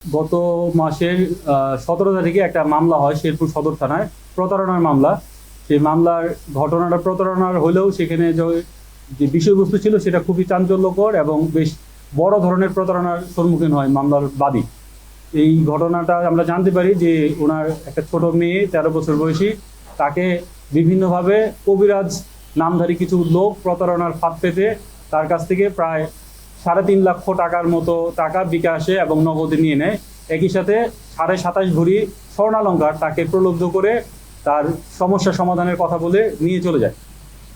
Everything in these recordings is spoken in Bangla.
গত মাসের 17 তারিখে একটা মামলা হয় শেরপুর সদর থানায়, প্রতারণার মামলা। সেই মামলার ঘটনাটা প্রতারণার হলেও সেখানে যে বিষয়বস্তু ছিল সেটা খুবই চাঞ্চল্যকর এবং বেশ বড় ধরনের প্রতারণার সম্মুখীন হয় মামলার বাদী। এই ঘটনাটা আমরা জানতে পারি যে ওনার একটা ছোট মেয়ে 13 বছর বয়সী, তাকে বিভিন্নভাবে কবিরাজ নামধারী কিছু লোক প্রতারণার ফাঁদ পেতে তার কাছ থেকে প্রায় 3.5 লক্ষ টাকার মতো টাকা বিকাশে এবং নগদে নিয়ে নেয়। একই সাথে 27.5 ভরি স্বর্ণালংকার তাকে প্রলুব্ধ করে তার সমস্যা সমাধানের কথা বলে নিয়ে চলে যায়।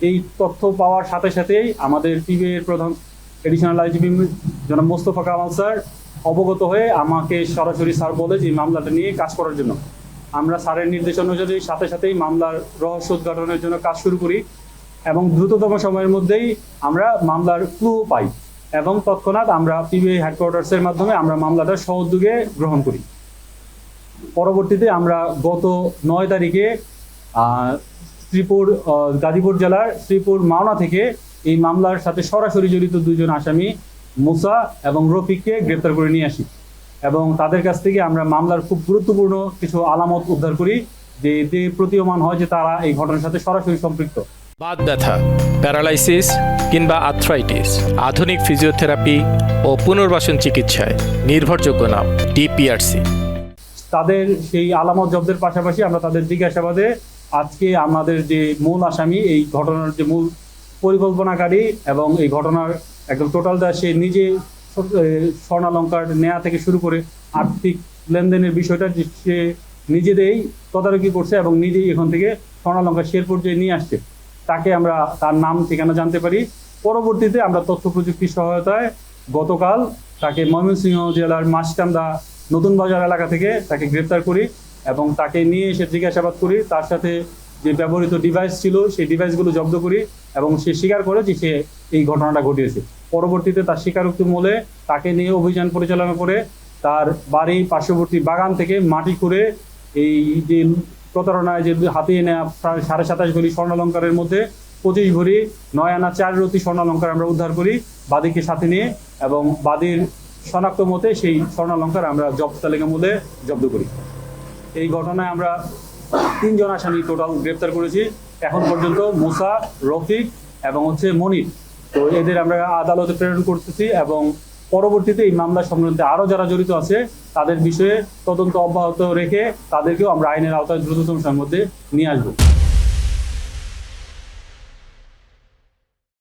এই তথ্য পাওয়ার সাথে সাথেই আমাদের টিভির প্রধান এডিশনাল আইজিপি জনাব মোস্তফা কামাল স্যার অবগত হয়ে আমাকে সরাসরি স্যার বলে যে মামলাটা নিয়ে কাজ করার জন্য। আমরা স্যারের নির্দেশ অনুযায়ী সাথে সাথেই মামলার রহস্য উদ্ঘাটনের জন্য কাজ শুরু করি এবং দ্রুততম সময়ের মধ্যেই আমরা মামলার ক্লু পাই এবং তৎক্ষণাৎ আমরা পিবিআই হেডকোয়ার্টার্সের মাধ্যমে আমরা মামলাটা সহযোগে গ্রহণ করি। পরবর্তীতে আমরা গত 9 তারিখে শ্রীপুর গাজীপুর জেলার শ্রীপুর মাওনা থেকে এই মামলার সাথে সরাসরি জড়িত 2 জন আসামি মুসা এবং রফিককে গ্রেপ্তার করে নিয়ে আসি এবং তাদের কাছ থেকে আমরা মামলার খুব গুরুত্বপূর্ণ কিছু আলামত উদ্ধার করি যে এতে প্রতীয়মান হয় যে তারা এই ঘটনার সাথে সরাসরি সম্পৃক্ত। বাত ব্যথা, প্যারালাইসিস কিংবা আর্থ্রাইটিস, আধুনিক ফিজিওথেরাপি ও পুনর্বাসন চিকিৎসায় নির্ভরযোগ্য নাম ডিপিআরসি। তাদের সেই আলামত জব্দের পাশাপাশি আমরা তাদের জিজ্ঞাসাবাদে আজকে আমাদের যে মূল আসামি, এই ঘটনার যে মূল পরিকল্পনাকারী এবং এই ঘটনার একদম টোটালটা সে নিজে স্বর্ণালংকার নেয়া থেকে শুরু করে আর্থিক লেনদেনের বিষয়টা সে নিজেদেরই তদারকি করছে এবং নিজেই এখান থেকে স্বর্ণালংকার শেরপুর যে নিয়ে আসছে, তাকে আমরা তার নাম ঠিকানা জানতে পারি। পরবর্তীতে আমরা তথ্য প্রযুক্তির সহায়তায় গতকাল তাকে ময়মনসিংহ জেলার মাসকান্দা নতুন বাজার এলাকা থেকে তাকে গ্রেপ্তার করি এবং তাকে নিয়ে এসে জিজ্ঞাসাবাদ করি। তার সাথে যে ব্যবহৃত ডিভাইস ছিল সেই ডিভাইসগুলো জব্দ করি এবং সে স্বীকার করে যে সে এই ঘটনাটা ঘটিয়েছে। পরবর্তীতে তার স্বীকারোক্তি মূলে তাকে নিয়ে অভিযান পরিচালনা করে তার বাড়ি পার্শ্ববর্তী বাগান থেকে মাটি করে এই যে প্রতারণায় যে হাতিয়ে নেওয়া প্রায় 27.5 ভরি স্বর্ণালংকারের মধ্যে 25 ভরি 9 আনা 4 রতি স্বর্ণালংকার আমরা উদ্ধার করি বাদীকে সাথে নিয়ে এবং বাদীর শনাক্ত মতে সেই স্বর্ণালংকার আমরা জব্দ তালিকা মূলে জব্দ করি। এই ঘটনায় আমরা 3 জন আসামি টোটাল গ্রেপ্তার করেছি এখন পর্যন্ত, মুসা, রফিক এবং মনির। তো এদের আমরা আদালতে প্রেরণ করতেছি এবং পরবর্তীতে এই মামলা সংক্রান্তে আরও যারা জড়িত আছে তাদের বিষয়ে তদন্ত অব্যাহত রেখে তাদেরকেও আমরা আইনের আওতায় দ্রুততম সময়ের মধ্যে নিয়ে আসবো।